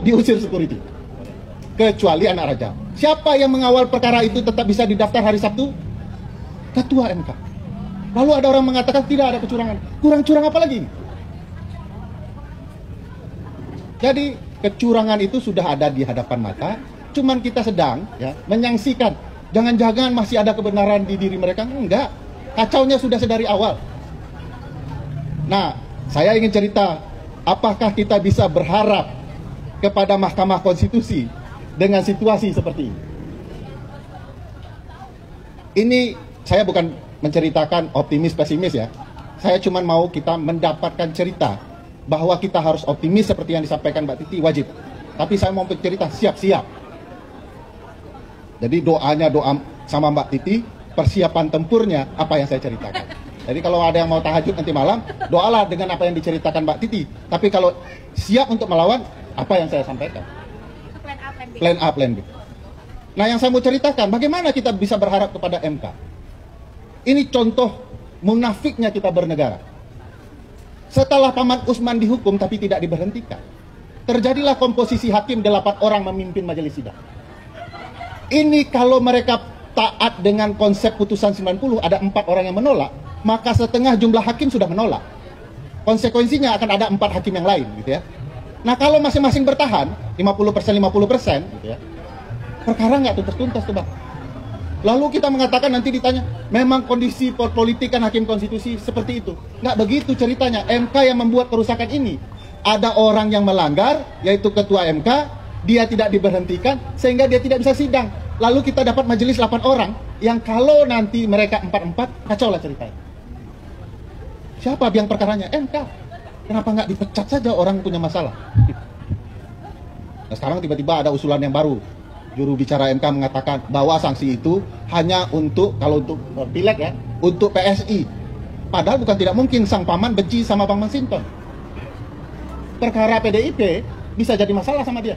diusir security. Kecuali anak raja. Siapa yang mengawal perkara itu tetap bisa didaftar hari Sabtu? Ketua MK. Lalu ada orang mengatakan tidak ada kecurangan. Kurang curang apa lagi? Jadi kecurangan itu sudah ada di hadapan mata. Cuman kita sedang menyaksikan. Jangan-jangan masih ada kebenaran di diri mereka. Enggak. Kacaunya sudah sedari awal. Nah, saya ingin cerita. Apakah kita bisa berharap kepada Mahkamah Konstitusi dengan situasi seperti ini? Ini saya bukan menceritakan optimis pesimis ya. Saya cuma mau kita mendapatkan cerita bahwa kita harus optimis seperti yang disampaikan Mbak Titi, wajib. Tapi saya mau cerita siap-siap. Jadi doanya doa sama Mbak Titi, persiapan tempurnya apa yang saya ceritakan. Jadi kalau ada yang mau tahajud nanti malam, doalah dengan apa yang diceritakan Mbak Titi. Tapi kalau siap untuk melawan, apa yang saya sampaikan. Plan A, plan B. Plan A, plan B. Nah, yang saya mau ceritakan, bagaimana kita bisa berharap kepada MK? Ini contoh munafiknya kita bernegara. Setelah Paman Usman dihukum tapi tidak diberhentikan, terjadilah komposisi hakim 8 orang memimpin majelis sidang. Ini kalau mereka taat dengan konsep putusan 90, ada 4 orang yang menolak, maka setengah jumlah hakim sudah menolak. Konsekuensinya akan ada 4 hakim yang lain, gitu ya. Nah, kalau masing-masing bertahan 50% gitu ya, perkara nggak tuntas-tuntas tuh Bang. Lalu kita mengatakan nanti ditanya, memang kondisi politik kan hakim konstitusi seperti itu. Nggak begitu ceritanya. MK yang membuat kerusakan ini. Ada orang yang melanggar, yaitu ketua MK, dia tidak diberhentikan, sehingga dia tidak bisa sidang. Lalu kita dapat majelis 8 orang, yang kalau nanti mereka 4-4, kacau lah ceritanya. Siapa biang perkaranya? MK. Kenapa nggak dipecat saja orang punya masalah? Nah, sekarang tiba-tiba ada usulan yang baru. Juru bicara MK mengatakan bahwa sanksi itu hanya untuk, kalau untuk pileg ya, untuk PSI. Padahal bukan tidak mungkin sang paman benci sama Bang Masinton. Perkara PDIP bisa jadi masalah sama dia.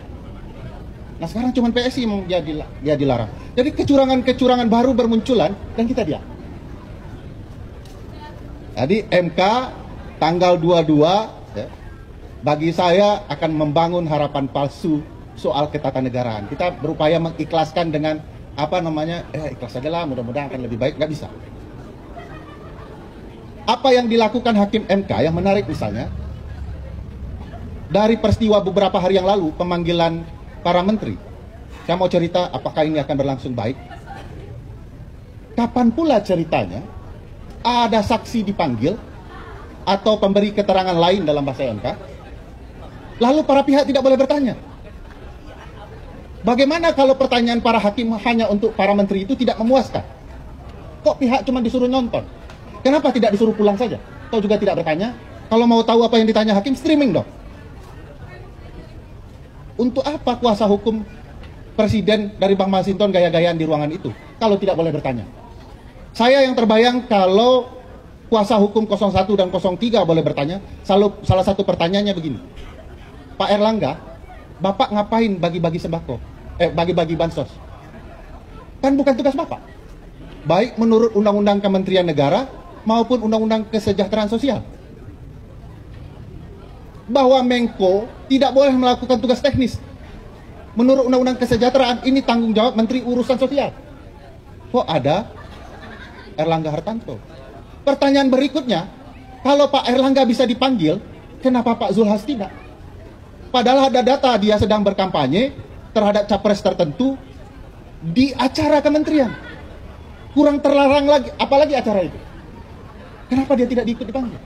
Nah, sekarang cuma PSI yang dia dilarang. Jadi kecurangan-kecurangan baru bermunculan dan kita diam. Jadi MK tanggal 22 ya, bagi saya akan membangun harapan palsu soal ketatanegaraan. Kita berupaya mengikhlaskan dengan ikhlas saja lah, mudah-mudahan akan lebih baik. Nggak bisa. Apa yang dilakukan hakim MK yang menarik misalnya, dari peristiwa beberapa hari yang lalu, pemanggilan para menteri. Saya mau cerita apakah ini akan berlangsung baik. Kapan pula ceritanya ada saksi dipanggil atau pemberi keterangan lain dalam bahasa MK, lalu para pihak tidak boleh bertanya. Bagaimana kalau pertanyaan para hakim hanya untuk para menteri itu tidak memuaskan? Kok pihak cuma disuruh nonton? Kenapa tidak disuruh pulang saja? Atau juga tidak bertanya? Kalau mau tahu apa yang ditanya hakim, streaming dong. Untuk apa kuasa hukum presiden dari Bang Masinton gaya-gayaan di ruangan itu? Kalau tidak boleh bertanya. Saya yang terbayang kalau kuasa hukum 01 dan 03 boleh bertanya, salah satu pertanyaannya begini. Pak Erlangga, Bapak ngapain bagi-bagi sembako? Bagi-bagi bansos. Kan bukan tugas Bapak. Baik menurut Undang-Undang Kementerian Negara maupun Undang-Undang Kesejahteraan Sosial. Bahwa Menko tidak boleh melakukan tugas teknis. Menurut Undang-Undang Kesejahteraan ini tanggung jawab Menteri Urusan Sosial. Kok ada Erlangga Hartanto? Pertanyaan berikutnya, kalau Pak Erlangga bisa dipanggil, kenapa Pak Zulhas tidak? Padahal ada data dia sedang berkampanye terhadap capres tertentu di acara kementerian. Kurang terlarang lagi, apalagi acara itu. Kenapa dia tidak diikut dipanggil?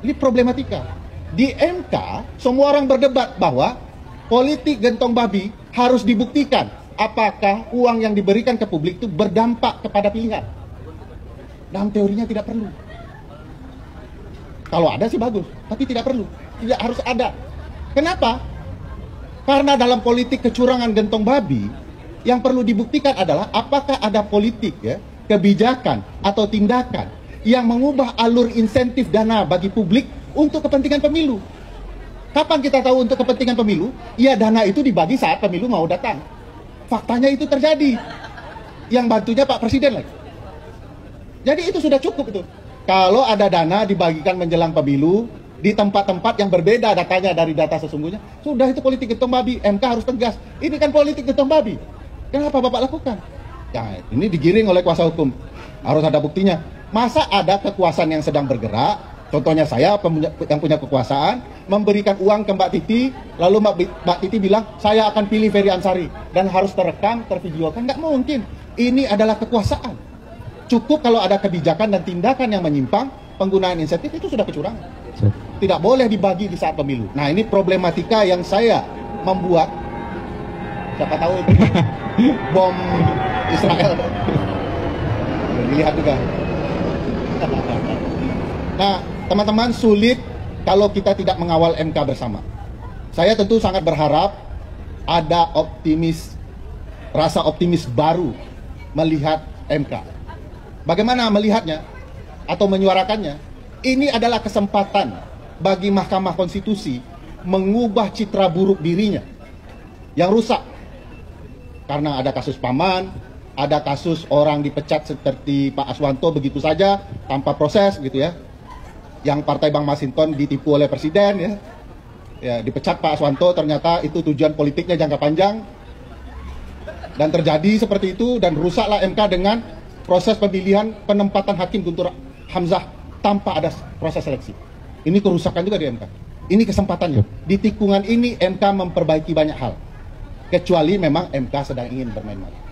Ini problematika. Di MK, semua orang berdebat bahwa politik gentong babi harus dibuktikan apakah uang yang diberikan ke publik itu berdampak kepada pilihan. Dalam teorinya tidak perlu. Kalau ada sih bagus, tapi tidak perlu. Tidak harus ada. Kenapa? Karena dalam politik kecurangan gentong babi, yang perlu dibuktikan adalah apakah ada politik ya, kebijakan atau tindakan yang mengubah alur insentif dana bagi publik untuk kepentingan pemilu. Kapan kita tahu untuk kepentingan pemilu? Ya, dana itu dibagi saat pemilu mau datang. Faktanya itu terjadi. Yang bantunya Pak Presiden lagi. Jadi itu sudah cukup itu. Kalau ada dana dibagikan menjelang pemilu, di tempat-tempat yang berbeda datanya dari data sesungguhnya. Sudah, itu politik gentong babi. MK harus tegas. Ini kan politik gentong babi. Kenapa Bapak lakukan? Ya, ini digiring oleh kuasa hukum. Harus ada buktinya. Masa ada kekuasaan yang sedang bergerak, contohnya saya yang punya kekuasaan, memberikan uang ke Mbak Titi, lalu Mbak Titi bilang, saya akan pilih Ferry Ansari, dan harus terekam, tervideokan. Nggak mungkin. Ini adalah kekuasaan. Cukup kalau ada kebijakan dan tindakan yang menyimpang, penggunaan insentif itu sudah kecurangan. Tidak boleh dibagi di saat pemilu. Nah, ini problematika yang saya membuat. Siapa tahu itu bom Israel. Dilihat juga. Nah, teman-teman, sulit kalau kita tidak mengawal MK bersama. Saya tentu sangat berharap ada rasa optimis baru melihat MK. Bagaimana melihatnya atau menyuarakannya? Ini adalah kesempatan bagi Mahkamah Konstitusi mengubah citra buruk dirinya yang rusak. Karena ada kasus Paman, ada kasus orang dipecat seperti Pak Aswanto begitu saja tanpa proses gitu ya. Yang Partai Bang Masinton ditipu oleh Presiden ya. Ya, dipecat Pak Aswanto, ternyata itu tujuan politiknya jangka panjang. Dan terjadi seperti itu, dan rusaklah MK dengan proses pemilihan penempatan Hakim Guntur Hamzah tanpa ada proses seleksi. Ini kerusakan juga di MK. Ini kesempatannya. Di tikungan ini MK memperbaiki banyak hal. Kecuali memang MK sedang ingin bermain-main.